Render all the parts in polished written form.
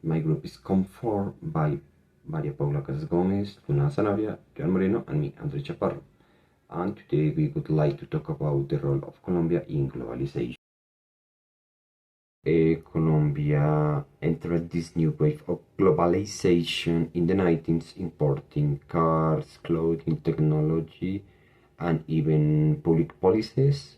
My group is conformed by Maria Paula Casas Gomez, Luna Sanabria, Joan Moreno, and me, Andre Chaparro. And today we would like to talk about the role of Colombia in globalization. Colombia entered this new wave of globalization in the 19th, importing cars, clothing, technology, and even public policies.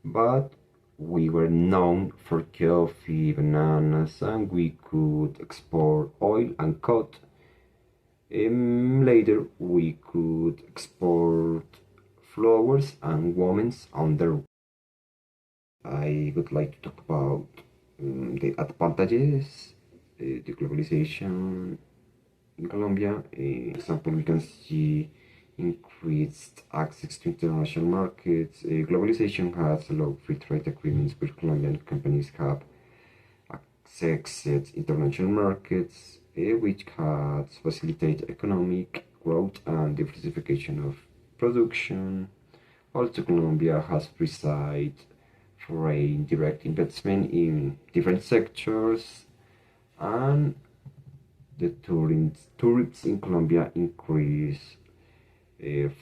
But we were known for coffee, bananas, and we could export oil and cotton. Later, we could export flowers and women's underwear. I would like to talk about the advantages, the globalization in Colombia. For example, we can see increased access to international markets. Globalization has allowed free trade agreements where Colombian companies have access to international markets, which has facilitated economic growth and diversification of production. Also, Colombia has received foreign direct investment in different sectors, and the tourists in Colombia increase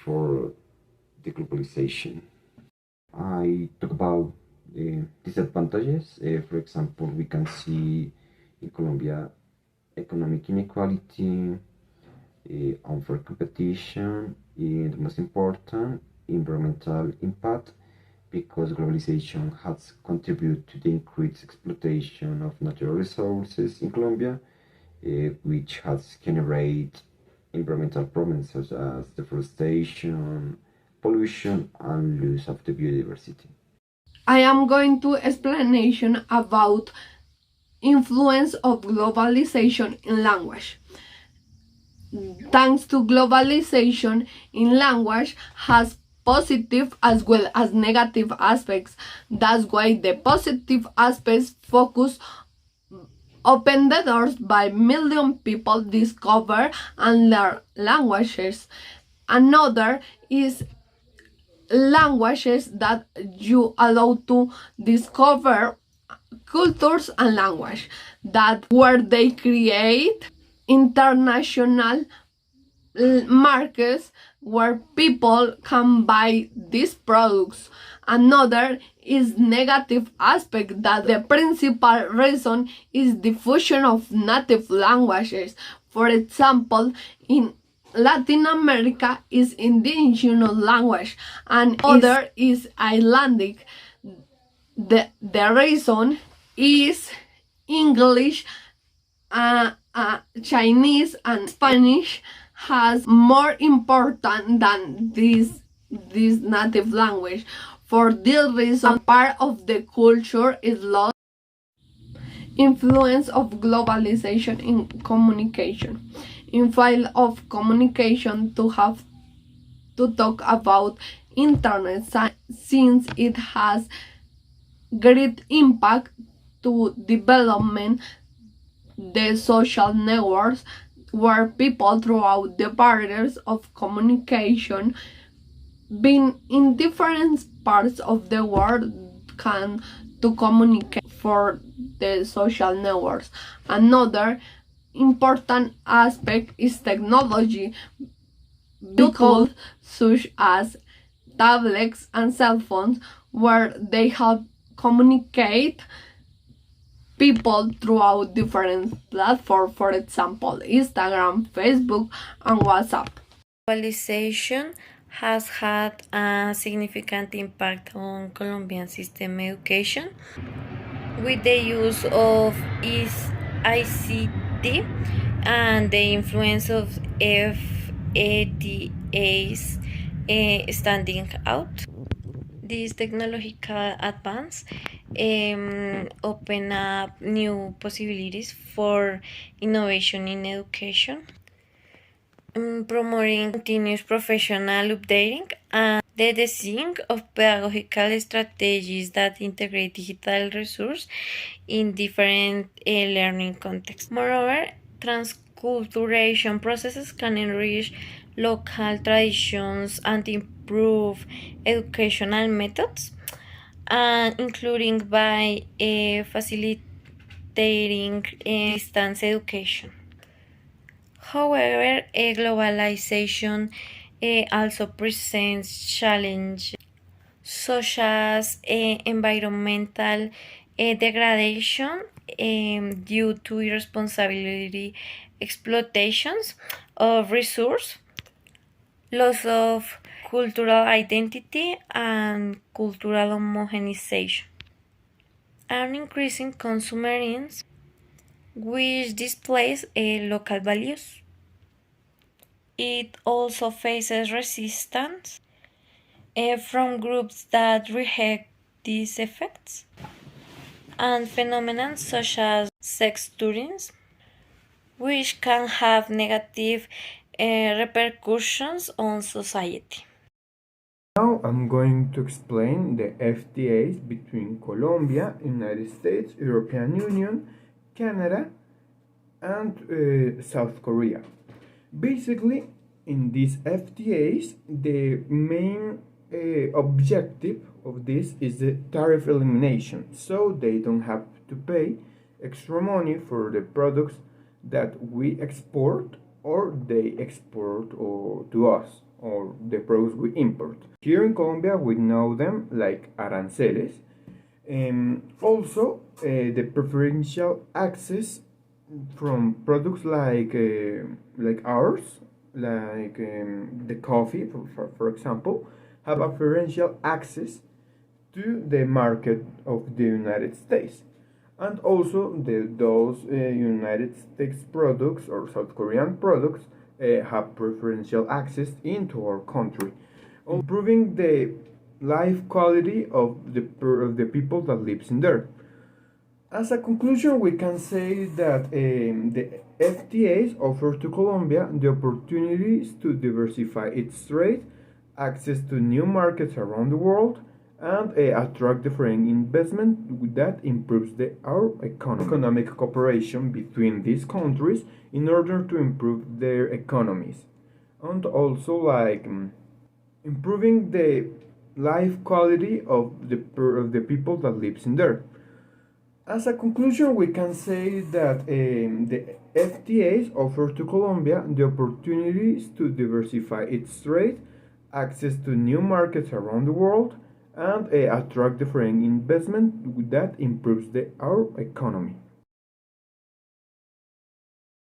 for the globalization. I talk about disadvantages. For example, we can see in Colombia economic inequality, unfair competition, and the most important, environmental impact, because globalization has contributed to the increased exploitation of natural resources in Colombia, which has generated environmental problems such as deforestation, pollution, and loss of the biodiversity. I am going to explanation about influence of globalization in language. Thanks to globalization in language has positive as well as negative aspects. That's why the positive aspects focus open the doors by million people discover and learn languages. Another is languages that you allow to discover cultures and language that where they create international markets where people can buy these products. Another is negative aspect that the principal reason is diffusion of native languages. For example, in Latin America is indigenous language and other is Icelandic. The reason is English, Chinese, and Spanish has more important than this native language. For this reason, part of the culture is lost. Influence of globalization in communication. In field of communication, to have to talk about internet since it has great impact to development the social networks where people throughout the barriers of communication being in different parts of the world can to communicate for the social networks. Another important aspect is technology because such as tablets and cell phones where they help communicate people throughout different platforms, for example, Instagram, Facebook, and WhatsApp. Globalization has had a significant impact on Colombian system education with the use of ICT and the influence of FATAs standing out. This technological advance open up new possibilities for innovation in education, promoting continuous professional updating and the design of pedagogical strategies that integrate digital resources in different learning contexts. Moreover, transculturation processes can enrich local traditions and improve educational methods, including by facilitating distance education. However, globalization also presents challenges such as environmental degradation due to irresponsibility exploitations of resource, loss of cultural identity and cultural homogenization, and increasing consumerism which displays local values. It also faces resistance from groups that reject these effects and phenomena such as sex tourism, which can have negative repercussions on society. Now I'm going to explain the FTAs between Colombia, United States, European Union, Canada, and South Korea. Basically, in these FTAs, the main objective of this is the tariff elimination, so they don't have to pay extra money for the products that we export or they export to us, or the products we import. Here in Colombia, we know them like aranceles. Also, the preferential access from products like ours, like the coffee, for example, have a preferential access to the market of the United States. And also, those United States products or South Korean products have preferential access into our country, improving the life quality of the people that lives in there. As a conclusion, we can say that the FTAs offer to Colombia the opportunities to diversify its trade, access to new markets around the world, and attract the foreign investment that improves our economic cooperation between these countries in order to improve their economies, and also improving the life quality of the people that lives in there. As a conclusion, we can say that the FTAs offer to Colombia the opportunities to diversify its trade, access to new markets around the world, and attract the foreign investment that improves our economy.